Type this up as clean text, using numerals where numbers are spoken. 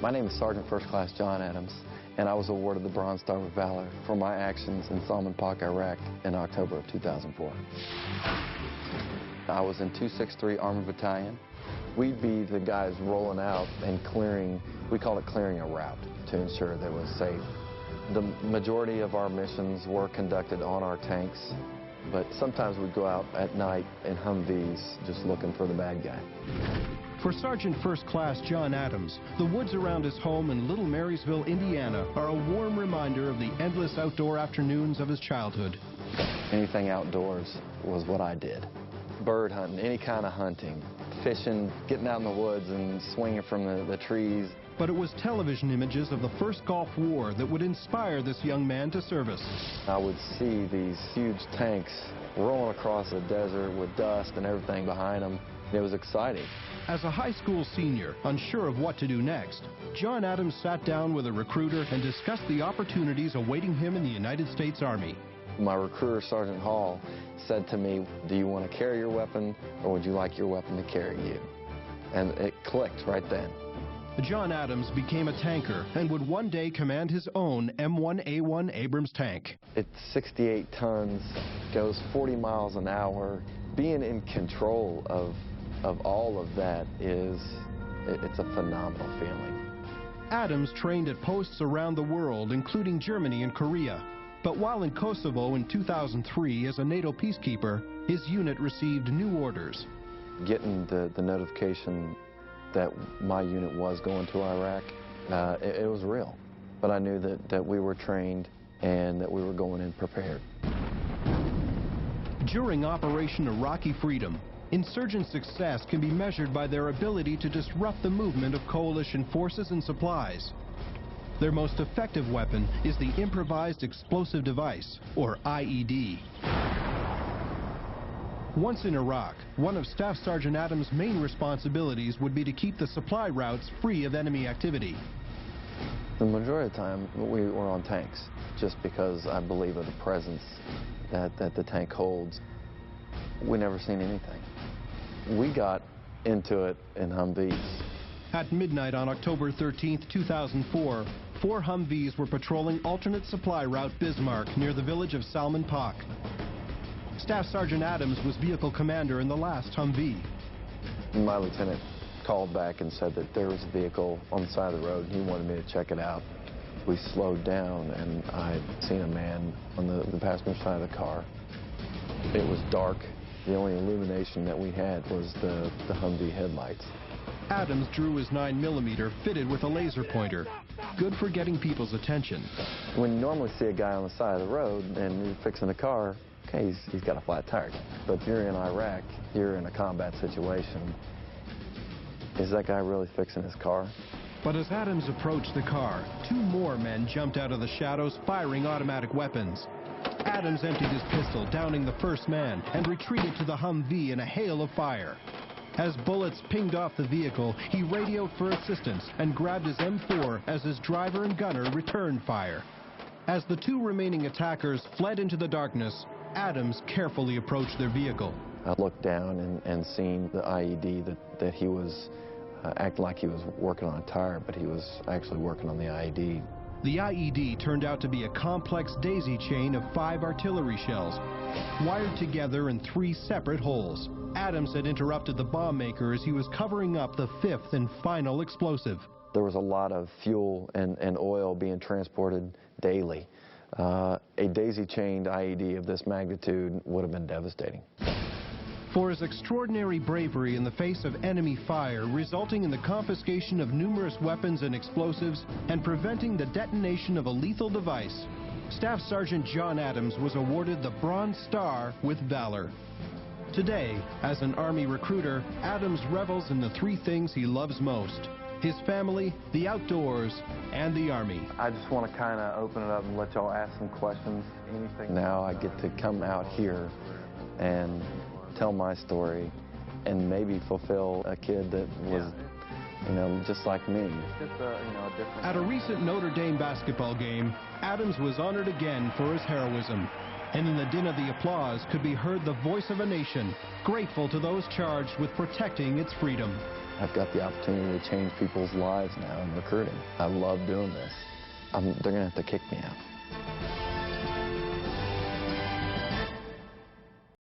My name is Sergeant First Class John Adams, and I was awarded the Bronze Star with Valor for my actions in Salman Pak, Iraq in October of 2004. I was in 263 Armored Battalion. We'd be the guys rolling out and clearing, we call it clearing a route to ensure that it was safe. The majority of our missions were conducted on our tanks, but sometimes we'd go out at night in Humvees just looking for the bad guy. For Sergeant First Class John Adams, the woods around his home in Little Marysville, Indiana, are a warm reminder of the endless outdoor afternoons of his childhood. Anything outdoors was what I did. Bird hunting, any kind of hunting, fishing, getting out in the woods and swinging from the trees. But it was television images of the first Gulf War that would inspire this young man to service. I would see these huge tanks rolling across the desert with dust and everything behind them. It was exciting. As a high school senior, unsure of what to do next, John Adams sat down with a recruiter and discussed the opportunities awaiting him in the United States Army. My recruiter, Sergeant Hall, said to me, "Do you want to carry your weapon, or would you like your weapon to carry you?" And it clicked right then. John Adams became a tanker and would one day command his own M1A1 Abrams tank. It's 68 tons, goes 40 miles an hour. Being in control of all of that it's a phenomenal feeling. Adams trained at posts around the world, including Germany and Korea. But while in Kosovo in 2003 as a NATO peacekeeper, his unit received new orders. Getting the notification that my unit was going to Iraq, it was real. But I knew that we were trained and that we were going in prepared. During Operation Iraqi Freedom, insurgent success can be measured by their ability to disrupt the movement of coalition forces and supplies. Their most effective weapon is the Improvised Explosive Device, or IED. Once in Iraq, one of Staff Sergeant Adams' main responsibilities would be to keep the supply routes free of enemy activity. The majority of the time, we were on tanks, just because I believe of the presence that the tank holds. We never seen anything. We got into it in Humvees. At midnight on October 13, 2004, 4 Humvees were patrolling alternate supply route Bismarck near the village of Salman Pak. Staff Sergeant Adams was vehicle commander in the last Humvee. My lieutenant called back and said that there was a vehicle on the side of the road and he wanted me to check it out. We slowed down and I'd seen a man on the passenger side of the car. It was dark. The only illumination that we had was the Humvee headlights. Adams drew his 9mm fitted with a laser pointer. Good for getting people's attention. When you normally see a guy on the side of the road and you're fixing a car, okay, he's got a flat tire. But if you're in Iraq, you're in a combat situation. Is that guy really fixing his car? But as Adams approached the car, 2 more men jumped out of the shadows firing automatic weapons. Adams emptied his pistol, downing the first man, and retreated to the Humvee in a hail of fire. As bullets pinged off the vehicle, he radioed for assistance and grabbed his M4 as his driver and gunner returned fire. As the 2 remaining attackers fled into the darkness, Adams carefully approached their vehicle. I looked down and seen the IED that he was acting like he was working on a tire, but he was actually working on the IED. The IED turned out to be a complex daisy chain of 5 artillery shells, wired together in 3 separate holes. Adams had interrupted the bomb maker as he was covering up the 5th and final explosive. There was a lot of fuel and oil being transported daily. A daisy-chained IED of this magnitude would have been devastating. For his extraordinary bravery in the face of enemy fire, resulting in the confiscation of numerous weapons and explosives and preventing the detonation of a lethal device, Staff Sergeant John Adams was awarded the Bronze Star with Valor. Today, as an Army recruiter, Adams revels in the 3 things he loves most: his family, the outdoors, and the Army. I just want to kind of open it up and let y'all ask some questions. Anything. Now I get to come out here and tell my story and maybe fulfill a kid that was, just like me. It's just a different. At a recent Notre Dame basketball game, Adams was honored again for his heroism. And in the din of the applause could be heard the voice of a nation, grateful to those charged with protecting its freedom. I've got the opportunity to change people's lives now in recruiting. I love doing this. They're going to have to kick me out.